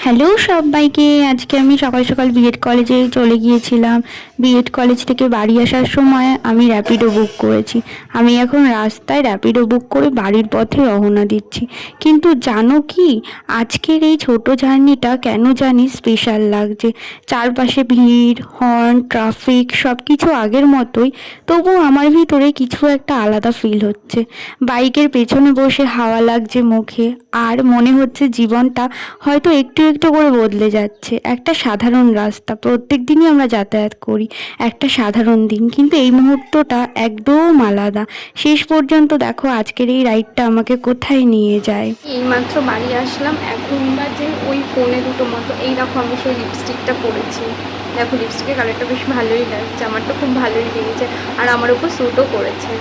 Hello সবাইকে। আজকে আমি সকাল সকাল বিএড কলেজে চলে গিয়েছিলাম। বিএড কলেজ থেকে বাড়ি আসার সময় আমি র্যাপিডো বুক করেছি। আমি এখন রাস্তায় র্যাপিডো বুক করে বাড়ির পথে রওনা দিচ্ছি। কিন্তু জানো কি, আজকের এই ছোট জার্নিটা কেন জানি স্পেশাল লাগছে। চারপাশে ভিড়, হর্ন, ট্রাফিক সব কিছু আগের মতোই, তবুও আমার ভিতরে কিছু একটা আলাদা ফিল হচ্ছে। বাইকের পেছনে বসে হাওয়া লাগছে মুখে, আর মনে হচ্ছে জীবনটা হয়তো একটু একটু করে বদলে যাচ্ছে। একটা সাধারণ রাস্তা, প্রত্যেক দিনই আমরা যাতায়াত করি, একটা সাধারণ দিন, কিন্তু এই মুহূর্তটা একদম আলাদা। শেষ পর্যন্ত দেখো আজকের এই রাইডটা আমাকে কোথায় নিয়ে যায়। এইমাত্র বাড়ি আসলাম, এখন বাজে ওই 1:45 মতো। এই দেখো আমি সেই লিপস্টিকটা পরেছি, দেখো লিপস্টিকের কালারটা বেশ ভালোই লাগছে, আমার তো খুব ভালোই লেগেছে, আর আমার উপর স্যুটও করেছে।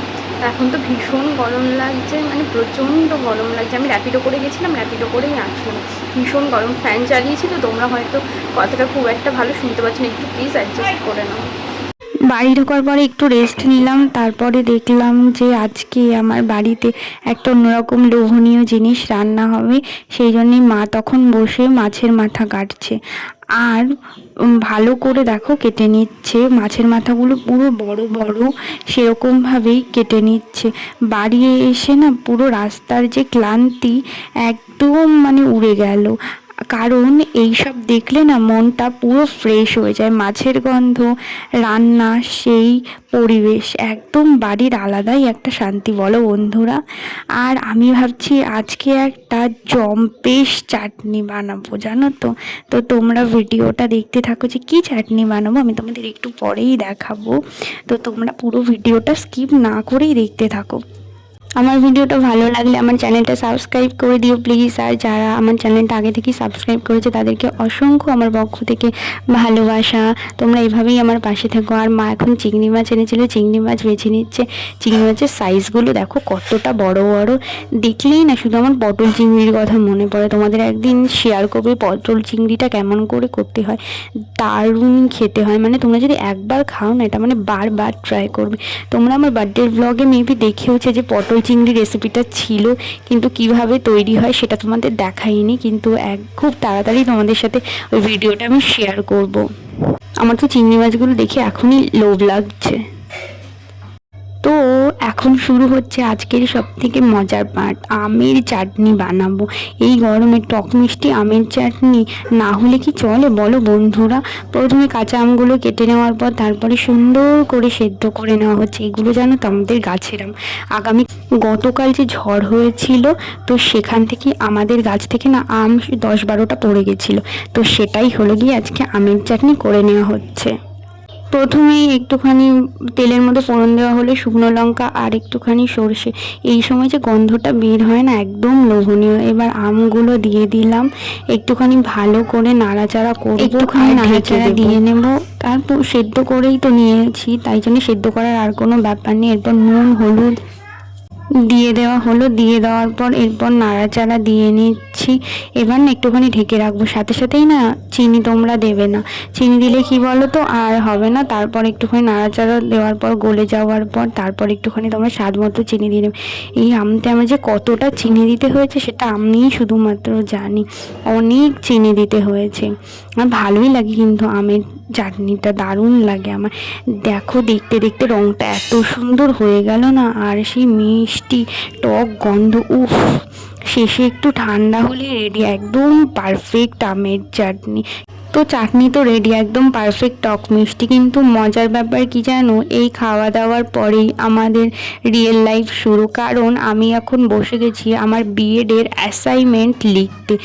এখন তো ভীষণ গরম লাগছে, মানে প্রচণ্ড গরম লাগছে। আমি র্যাপিডো করে গেছিলাম, র্যাপিডো করেই আসলাম। ভীষণ গরম, ফ্যান চালিয়েছি তো, তোমরা হয়তো কথাটা খুব একটা ভালো শুনতে পাচ্ছ না, একটু প্লিজ অ্যাডজাস্ট করে নাও। বাড়ি ঢোকার পরে একটু রেস্ট নিলাম, তারপরে দেখলাম যে আজকে আমার বাড়িতে একটা অন্যরকম লোভনীয় জিনিস রান্না হবে। সেই জন্যই মা তখন বসে মাছের মাথা কাটছে, আর ভালো করে দেখো কেটে নিচ্ছে। মাছের মাথাগুলো পুরো বড় বড় সেরকমভাবেই কেটে নিচ্ছে। বাড়ি এসে না পুরো রাস্তার যে ক্লান্তি একদম মানে উড়ে গেল। কারণ এইসব দেখলে না মনটা পুরো ফ্রেশ হয়ে যায়। মাছের গন্ধ, রান্না, সেই পরিবেশ, একদম বাড়ির আলাদাই একটা শান্তি, বলো বন্ধুরা। আর আমি ভাবছি আজকে একটা জম্পেশ চাটনি বানাবো, জানো তো। তো তোমরা ভিডিওটা দেখতে থাকো যে কী চাটনি বানাবো, আমি তোমাদের একটু পরেই দেখাবো। তো তোমরা পুরো ভিডিওটা স্কিপ না করেই দেখতে থাকো। আমার ভিডিওটা ভালো লাগলে আমার চ্যানেলটা সাবস্ক্রাইব করে দিও প্লিজ। আর যারা আমার চ্যানেলটা আগে থেকেই সাবস্ক্রাইব করেছে তাদেরকে অসংখ্য আমার পক্ষ থেকে ভালোবাসা। তোমরা এভাবেই আমার পাশে থেকো। আর মা এখন চিংড়ি মাছ এনেছিল, চিংড়ি মাছ বেছে নিচ্ছে। চিংড়ি মাছের সাইজগুলো দেখো কতটা বড় বড়, দেখলেই না শুধু আমার পটল চিংড়ির কথা মনে পড়ে। তোমাদের একদিন শেয়ার করবে পটল চিংড়িটা কেমন করে করতে হয়, দারুণ খেতে হয়। মানে তোমরা যদি একবার খাও না, এটা মানে বারবার ট্রাই করবে। তোমরা আমার বার্থডের ব্লগে মেবি দেখেওছে যে পটল চিংড়ি রেসিপিটা ছিল, কিন্তু কিভাবে তৈরি হয় সেটা তোমাদের দেখাইনি। কিন্তু খুব তাড়াতাড়ি তোমাদের সাথে ওই ভিডিওটা আমি শেয়ার করব। আমার তো চিংড়ি মাছগুলো দেখে এখনই লোভ লাগছে। তো এখন শুরু হচ্ছে আজকের সব থেকে মজার পার্ট, আমের চাটনি বানাবো। এই গরমে টক মিষ্টি আমের চাটনি না হলে কি চলে বলো বন্ধুরা। প্রথমে কাঁচা আমগুলো কেটে নেওয়ার পর তারপরে সুন্দর করে সেদ্ধ করে নেওয়া হচ্ছে। এগুলো জানো তো আমাদের গাছের আম। গতকাল যে ঝড় হয়েছিল, তো সেখান থেকে আমাদের গাছ থেকে না আম 10-12টা পড়ে গেছিলো। তো সেটাই হলো গিয়ে আজকে আমের চাটনি করে নেওয়া হচ্ছে। প্রথমেই একটুখানি তেলের মধ্যে ফোড়ন দেওয়া হলে শুকনো লঙ্কা আর একটুখানি সর্ষে। এই সময় যে গন্ধটা বের হয় না, একদম লোভনীয়। এবার আমগুলো দিয়ে দিলাম, একটুখানি ভালো করে নাড়াচাড়া করবো, একটুখানি নাড়াচাড়া দিয়ে নেব। তারপর সেদ্ধ করেই তো নিয়েছি, তাই জন্য সেদ্ধ করার আর কোনো ব্যাপার নেই। এরপর নুন হলুদ দিয়ে দেওয়া হলো, দিয়ে দেওয়ার পর এরপর নাড়াচাড়া দিয়ে নিচ্ছি। এবার না একটুখানি ঢেকে রাখবো। সাথে সাথেই না চিনি তোমরা দেবে না, চিনি দিলে কি বলো তো আর হবে না। তারপর একটুখানি নাড়াচাড়া দেওয়ার পর গলে যাওয়ার পর তারপর একটুখানি তোমরা স্বাদ মতো চিনি দিয়ে দেবে। এই আমতে আমার যে কতটা চিনি দিতে হয়েছে সেটা আমিই শুধুমাত্র জানি, অনেক চিনি দিতে হয়েছে। আমার ভালোই লাগে কিন্তু আমের চাটনিটা, দারুণ লাগে আমার। দেখো দেখতে দেখতে রঙটা এত সুন্দর হয়ে গেল না, আর সেই মিষ্টি টক গন্ধ, উফ। শেষে একটু ঠান্ডা হলে রেডি, একদম পারফেক্ট আমের চাটনি। তো চাটনি তো রেডি, একদম পারফেক্ট টক মিষ্টি। কিন্তু মজার ব্যাপার কি জানো, এই খাওয়া দাওয়ার পরেই আমাদের রিয়েল লাইফ শুরু। কারণ আমি এখন বসে গেছি আমার বিএডের অ্যাসাইনমেন্ট লিখতে।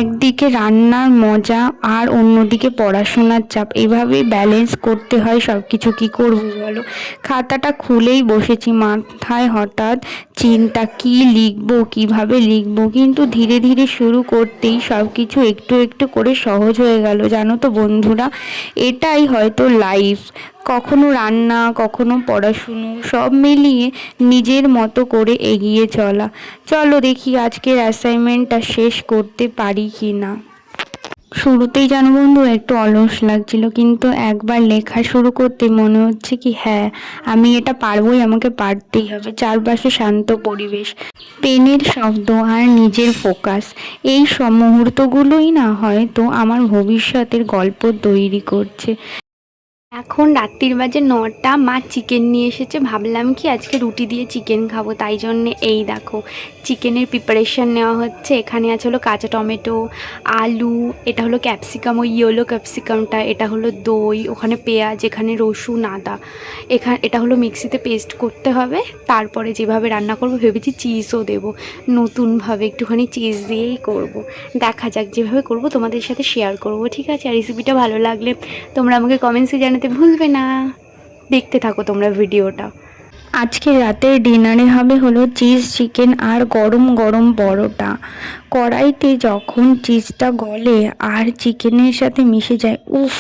একদিকে রান্নার মজা আর অন্যদিকে পড়াশোনার চাপ, এভাবেই ব্যালেন্স করতে হয় সব কিছু। কী করবো বলো। খাতাটা খুলেই বসেছি, মাথায় হঠাৎ চিন্তা, কি লিখবো, কিভাবে লিখবো। কিন্তু ধীরে ধীরে শুরু করতেই সব কিছু একটু একটু করে সহজ হয়ে গেল, জানো তো বন্ধুরা। এটাই হয়তো লাইফ, কখনো রান্না, কখনো পড়াশুনো, সব মিলিয়ে নিজের মতো করে এগিয়ে চলা। চলো দেখি আজকের অ্যাসাইনমেন্টটা শেষ করতে পারি কি না। শুরুতেই জানো বন্ধু একটু অলস লাগছিল, কিন্তু একবার লেখা শুরু করতে মনে হচ্ছে কি হ্যাঁ আমি এটা পারবোই, আমাকে পারতেই হবে। চারপাশে শান্ত পরিবেশ, পেনের শব্দ আর নিজের ফোকাস, এই সব মুহূর্তগুলোই না হয়তো আমার ভবিষ্যতের গল্প তৈরি করছে। এখন রাত্রির বাজে 9টা, মা চিকেন নিয়ে এসেছে, ভাবলাম কি আজকে রুটি দিয়ে চিকেন খাবো, তাই জন্যে এই দেখো চিকেনের প্রিপারেশান নেওয়া হচ্ছে। এখানে আছে হলো কাঁচা টমেটো, আলু, এটা হলো ক্যাপসিকাম, ওই ইয়েলো ক্যাপসিকামটা, এটা হলো দই, ওখানে পেঁয়াজ, এখানে রসুন, আদা, এটা হলো মিক্সিতে পেস্ট করতে হবে। তারপরে যেভাবে রান্না করবো ভেবেছি চিজও দেবো, নতুনভাবে একটুখানি চিজ দিয়েই করব। দেখা যাক, যেভাবে করব তোমাদের সাথে শেয়ার করব, ঠিক আছে? আর রেসিপিটা ভালো লাগলে তোমরা আমাকে কমেন্টসে জানাতে ভুলবে না। দেখতে থাকো তোমরা ভিডিওটা। আজকে রাতের ডিনারে হবে হলো চিজ চিকেন আর গরম গরম পরোটা। কড়াইতে যখন চিজটা গলে আর চিকেনের সাথে মিশে যায়, উফ,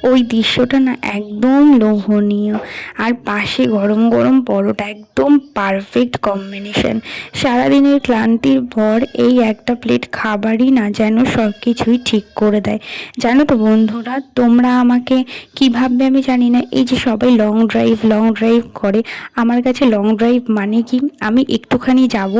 ওই দৃশ্যটা না একদম লোভনীয়। আর পাশে গরম গরম পরোটা, একদম পারফেক্ট কম্বিনেশন। সারাদিনের ক্লান্তির পর এই একটা প্লেট খাবারই না যেন সব কিছুই ঠিক করে দেয়। জানো তো বন্ধুরা, তোমরা আমাকে কী ভাববে আমি জানি না, এই যে সবাই লং ড্রাইভ করে, আমার কাছে লং ড্রাইভ মানে কি, আমি একটুখানি যাব,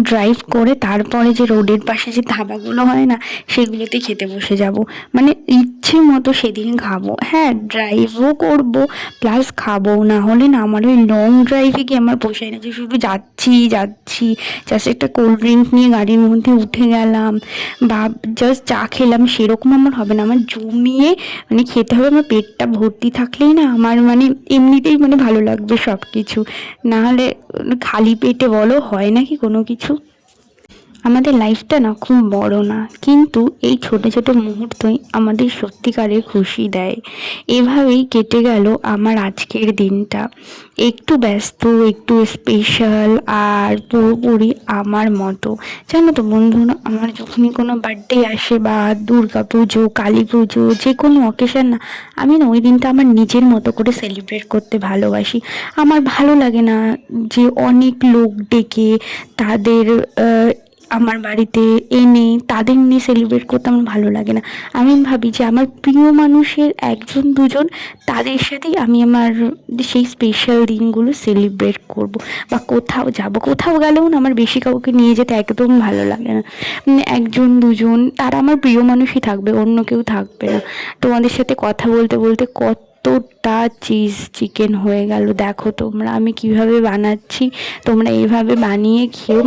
ড্রাইভ করে তারপরে যে রোডের পাশে যে ধাবাগুলো হয় না সেগুলোতে খেতে বসে যাব। মানে ইচ্ছে মতো সেদিন খাবো, হ্যাঁ ড্রাইভও করব প্লাস খাবো। না হলে না আমার ওই লং ড্রাইভে গিয়ে আমার পোষায় না, যে শুধু যাচ্ছি জাস্ট একটা কোল্ড ড্রিঙ্ক নিয়ে গাড়ির মধ্যে উঠে গেলাম বা জাস্ট চা খেলাম, সেরকম আমার হবে না। আমার জমিয়ে মানে খেতে হবে, আমার পেটটা ভর্তি থাকলেই না আমার মানে এমনিতেই মানে ভালো লাগবে সব কিছু। নাহলে খালি পেটে বলো হয় নাকি কোনো কিছু। আমাদের লাইফটা না খুব বড় না, কিন্তু এই ছোট ছোট মুহূর্তই আমাদের সত্যিকারের খুশি দেয়। এভাবেই কেটে গেল আমার আজকের দিনটা, একটু ব্যস্ত, একটু স্পেশাল আর পুরোপুরি আমার মতো। জানো তো বন্ধুরা, আমার যখনই কোনো বার্থডে আসে বা দুর্গা পুজো, কালী পুজো, যে কোনো অকেশন না, আমি না ওই দিনটা আমার নিজের মতো করে সেলিব্রেট করতে ভালোবাসি। আমার ভালো লাগে না যে অনেক লোক ডেকে তাদের আমার বাড়িতে এনে তাদের নিয়ে সেলিব্রেট করতে আমার ভালো লাগে না। আমি ভাবি যে আমার প্রিয় মানুষের একজন দুজন, তাদের সাথেই আমি আমার সেই স্পেশাল দিনগুলো সেলিব্রেট করব। বা কোথাও যাব, কোথাও গেলেও না আমার বেশি কাউকে নিয়ে যেতে একদম ভালো লাগে না। একজন দুজন, তারা আমার প্রিয় মানুষই থাকবে, অন্য কেউ থাকবে না। তোমাদের সাথে কথা বলতে বলতে কতটা চিজ চিকেন হয়ে গেল দেখো তোমরা আমি কিভাবে বানাচ্ছি। তোমরা এইভাবে বানিয়ে খেও,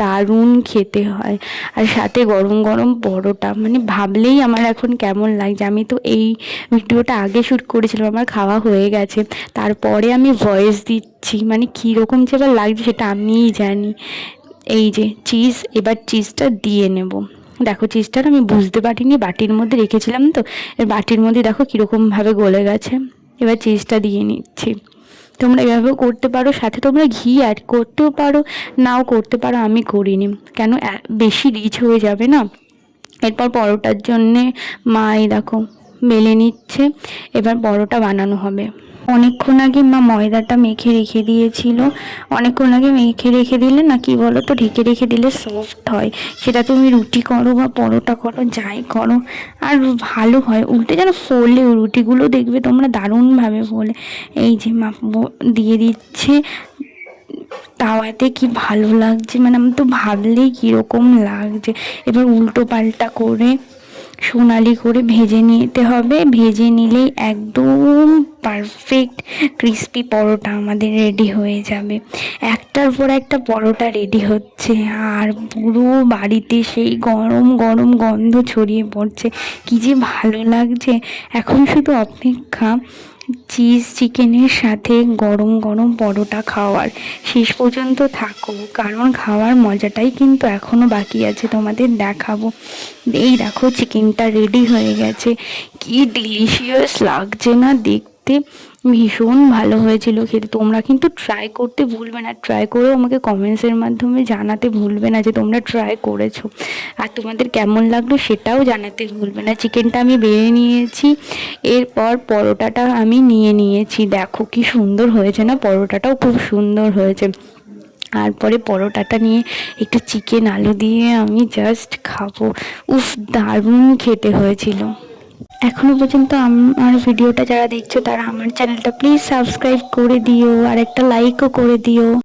দারুণ খেতে হয়। আর সাথে গরম গরম পরোটা, মানে ভাবলেই আমার এখন কেমন লাগছে। আমি তো এই ভিডিওটা আগে শ্যুট করেছিলাম, আমার খাওয়া হয়ে গেছে, তারপরে আমি ভয়েস দিচ্ছি, মানে কীরকম যে এবার লাগছে সেটা আমিই জানি। এই যে চিজ, এবার চিজটা দিয়ে নেব। দেখো চিজটা আমি বুঝতে পারিনি, বাটির মধ্যে রেখেছিলাম তো, এর বাটির মধ্যে দেখো কীরকমভাবে গলে গেছে। এবার চিজটা দিয়ে নিচ্ছি। তোমরা এভাবেও করতে পারো, সাথে তোমরা ঘি অ্যাড করতেও পারো, নাও করতে পারো, আমি করিনি কেন, বেশি রিচ হয়ে যাবে না। এরপর পরোটার জন্যে মা এই দেখো বেলে নিচ্ছে, এবার পরোটা বানানো হবে। অনেকক্ষণ আগে মা ময়দাটা মেখে রেখে দিয়েছিল। অনেকক্ষণ আগে মেখে রেখে দিলে না কি বলো তো, ঢেকে রেখে দিলে সফট হয়। সেটা তুমি রুটি করো বা পরোটা করো, যাই করো, আর ভালো হয়। উল্টে যেন ফোলে, রুটিগুলো দেখবে তোমরা দারুণভাবে ফোলে। এই যে মা দিয়ে দিচ্ছে তাওয়াতে, কি ভালো লাগছে, মানে আমি তো ভাবলেই কীরকম লাগছে। এবার উল্টো পাল্টা করে সোনালি করে ভেজে নিতে হবে, ভেজে নিলেই একদম পারফেক্ট ক্রিস্পি পরোটা আমাদের রেডি হয়ে যাবে। একটার পর একটা পরোটা রেডি হচ্ছে, আর পুরো বাড়িতে সেই গরম গরম গন্ধ ছড়িয়ে পড়ছে, কি যে ভালো লাগছে। এখন শুধু অপেক্ষা চিজ চিকেনের সাথে গরম গরম পরোটা খাওয়ার। শেষ পর্যন্ত থাকো, কারণ খাওয়ার মজাটাই কিন্তু এখনও বাকি আছে, তোমাদের দেখাবো। এই দেখো চিকেনটা রেডি হয়ে গেছে, কি ডিলিশিয়াস লাগছে না দেখতে, ভীষণ ভালো হয়েছিল খেতে। তোমরা কিন্তু ট্রাই করতে ভুলবে না, ট্রাই করেও আমাকে কমেন্টসের মাধ্যমে জানাতে ভুলবে না যে তোমরা ট্রাই করেছো, আর তোমাদের কেমন লাগলো সেটাও জানাতে ভুলবে না। চিকেনটা আমি বেড়ে নিয়েছি, এরপর পরোটাটা আমি নিয়ে নিয়েছি। দেখো কি সুন্দর হয়েছে না, পরোটাটাও খুব সুন্দর হয়েছে। আর পরে পরোটাটা নিয়ে একটু চিকেন আলু দিয়ে আমি জাস্ট খাবো। উফ, দারুণ খেতে হয়েছিল। এখনো পর্যন্ত আমার ভিডিওটা যারা দেখছো তারা আমার চ্যানেলটা প্লিজ সাবস্ক্রাইব করে দিও আর একটা লাইকও করে দিও।